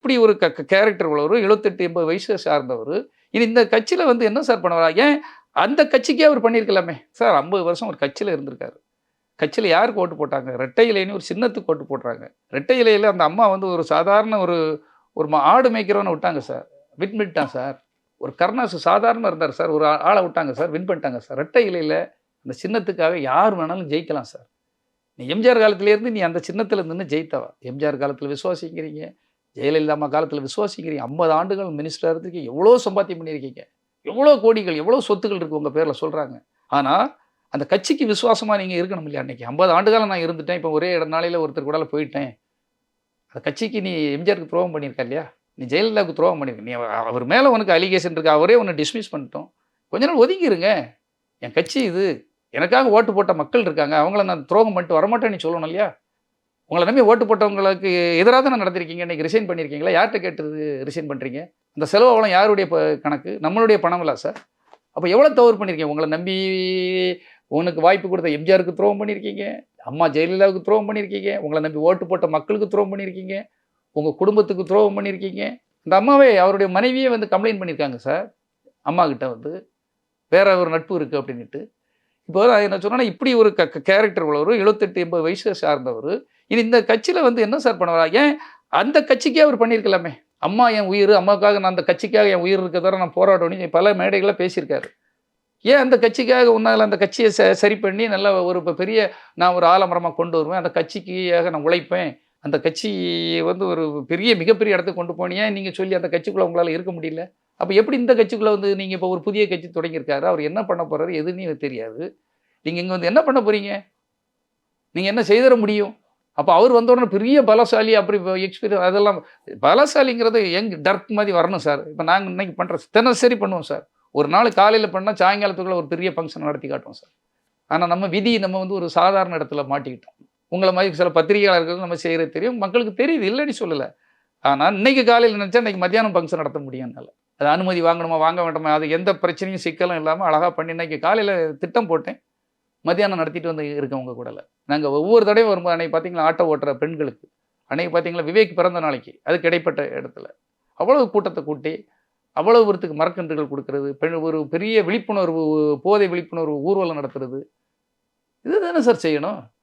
இப்படி ஒரு கேரக்டர் உள்ளவரு 78, 80 வயசு சார்ந்தவரு. இனி இந்த கட்சியில வந்து என்ன சார் பண்ணுவாரா? ஏன் அந்த கட்சிக்கே அவர் பண்ணியிருக்கலாமே! சார் 50 வருஷம் ஒரு கட்சியில இருந்திருக்காரு. கட்சியில யாருக்கு ஓட்டு போட்டாங்க? ரெட்டை இலைன்னு ஒரு சின்னத்துக்கு ஓட்டு போடுறாங்க. ரெட்டை இலையில அந்த அம்மா வந்து ஒரு சாதாரண ஒரு ஒரு ஆடு மேய்க்கிறவன விட்டாங்க சார். வின் பண்ணிட்டான் சார். ஒரு கருணாசு சாதாரணமா இருந்தார் சார். ஒரு ஆள விட்டாங்க சார். வின் பண்ணிட்டாங்க சார். ரெட்டை இலையில அந்த சின்னத்துக்காக யார் வேணாலும் ஜெயிக்கலாம் சார். நீ எம்ஜிஆர் காலத்திலேருந்து நீ அந்த சின்னத்தில நின்னு ஜெயித்தவ. எம்ஜிஆர் காலத்தில விசுவாசிக்கிறீங்க. ஜெயலலிதா அம்மா காலத்தில விசுவாசிக்கிறீங்க. 50 ஆண்டுகள் மினிஸ்டரா இருந்திருக்கீங்க. எவ்வளோ சம்பாத்தியம் பண்ணியிருக்கீங்க. எவ்வளோ கோடிகள், எவ்வளோ சொத்துக்கள் இருக்கு உங்க பேர்ல சொல்றாங்க. ஆனா, அந்த கட்சிக்கு விசுவாசமா நீங்க இருக்கணும் இல்லையா அன்னைக்கு. 50 ஆண்டு காலம் நான் இருந்துட்டேன். இப்ப ஒரே நாளையில ஒருத்தர் கூடால போயிட்டேன். அந்த கட்சிக்கு நீ எம்ஜிஆருக்கு துரோகம் பண்ணியிருக்க இல்லையா? நீ ஜெயலலிதாவுக்கு துரோகம் பண்ணியிருக்க. நீ அவர் மேல உனக்கு அலிகேஷன் இருக்கு. அவரே உன்ன டிஸ்மிஸ் பண்ணிட்டோம். கொஞ்ச நாள் ஒதுங்கிருங்க. என் கட்சி இது. எனக்காக ஓட்டு போட்ட மக்கள் இருக்காங்க. அவங்கள நான் துரோகம் பண்ணிட்டு வரமாட்டேன்னு நீ சொல்லணும் இல்லையா? உங்கள நம்பி ஓட்டு போட்டவங்களுக்கு எதிரா தானே நடத்திருக்கீங்க. இன்னைக்கு ரிசைன் பண்ணியிருக்கீங்களா? யார்ட்ட கேட்டு ரிசைன் பண்றீங்க? அந்த செலவெல்லாம் யாருடைய கணக்கு? நம்மளுடைய பணங்களா சார்? அப்ப எவ்வளோ தவறு பண்ணியிருக்கீங்க? உங்கள நம்பி உனக்கு வாய்ப்பு கொடுத்த எம்ஜிஆருக்கு துரோகம் பண்ணியிருக்கீங்க. அம்மா ஜெயலலிதாவுக்கு துரோகம் பண்ணியிருக்கீங்க. உங்கள நம்பி ஓட்டு போட்ட மக்களுக்கு துரோகம் பண்ணியிருக்கீங்க. உங்க குடும்பத்துக்கு துரோகம் பண்ணியிருக்கீங்க. இந்த அம்மாவே அவருடைய மனைவியே வந்து கம்ப்ளைண்ட் பண்ணியிருக்காங்க சார். அம்மாகிட்ட வந்து. வேற ஒரு நட்பு இருக்கு அப்டின்னுட்டு. இப்போ நான் என்ன சொன்னேன்னா, இப்படி ஒரு கேரக்டர் உள்ளவரு 78, 80 வயசு சார்ந்தவரு. இனி இந்த கட்சியில வந்து என்ன சார் பண்ணுவாரா? ஏன் அந்த கட்சிக்கே அவர் பண்ணியிருக்கலாமே! அம்மா என் உயிரு. அம்மாவுக்காக நான் அந்த கட்சிக்காக என் உயிர் இருக்க தவிர நான் போராடுவேன்னு பல மேடைகள்ல பேசியிருக்காரு. ஏன் அந்த கட்சிக்காக உன்னால அந்த கட்சிய சரி பண்ணி நல்ல ஒரு பெரிய நான் ஒரு ஆலமரமா கொண்டு வருவேன். அந்த கட்சிக்காக நான் உழைப்பேன். அந்த கட்சி வந்து ஒரு பெரிய மிகப்பெரிய இடத்துக்கு கொண்டு போனீங்க. நீங்க சொல்லி அந்த கட்சிக்குள்ள உங்களால இருக்க முடியல. அப்ப எப்படி இந்த கட்சிக்குள்ள வந்து நீங்க இப்ப ஒரு புதிய கட்சி தொடங்கியிருக்காரு. அவர் என்ன பண்ண போறாரு? எதுன்னு எனக்கு தெரியாது. நீங்க இங்க வந்து என்ன பண்ண போறீங்க? நீங்க என்ன செய்திட முடியும்? அப்ப அவர் வந்த உடனே பெரிய பலசாலி அப்படி எக்ஸ்பீரியன்ஸ் அதெல்லாம் பலசாலிங்கிறது யங் டர்க் மாரி வரணும் சார். இப்ப நாங்க இன்னைக்கு பண்றோம். தினசரி பண்ணுவோம் சார். ஒரு நாள் காலையில பண்ணா சாயங்காலத்துக்குள்ள ஒரு பெரிய ஃபங்ஷன் நடத்தி காட்டுவோம் சார். ஆனா நம்ம விதி நம்ம வந்து ஒரு சாதாரண இடத்துல மாட்டிக்கிட்டோம். உங்கள மாரி சில பத்திரிகையாளர்கள் நம்ம செய்றது தெரியும். மக்களுக்கு தெரியுது. இல்லன்னு சொல்லல. ஆனா இன்னைக்கு காலையில நினைச்சா இன்னைக்கு மத்தியானம் ஃபங்ஷன் நடத்த முடியும் என்னால. அது அனுமதி வாங்கணுமா, வாங்க வேண்டாமா, அது எந்த பிரச்சனையும் சிக்கலும் இல்லாம அழகா பண்ணி இன்னைக்கு காலையில திட்டம் போட்டேன். மத்தியானம் நடத்திட்டு வந்து இருக்கேன் உங்க கூடல. நாங்க ஒவ்வொரு தடவையும் வரும்போது அன்னைக்கு பார்த்தீங்களா, ஆட்டோ ஓட்டுற பெண்களுக்கு, அன்னைக்கு பார்த்தீங்களா விவேக் பிறந்த நாளைக்கு, அதுக்கு இடைப்பட்ட இடத்துல, அவ்வளவு கூட்டத்த கூட்டி, அவ்வளவு பேத்துக்கு மரக்கன்றுகள் குடுக்குறது, ஒரு பெரிய விழிப்புணர்வு போதை விழிப்புணர்வு ஊர்வலம் நடத்துறது. இது தானே சார் செய்யணும்.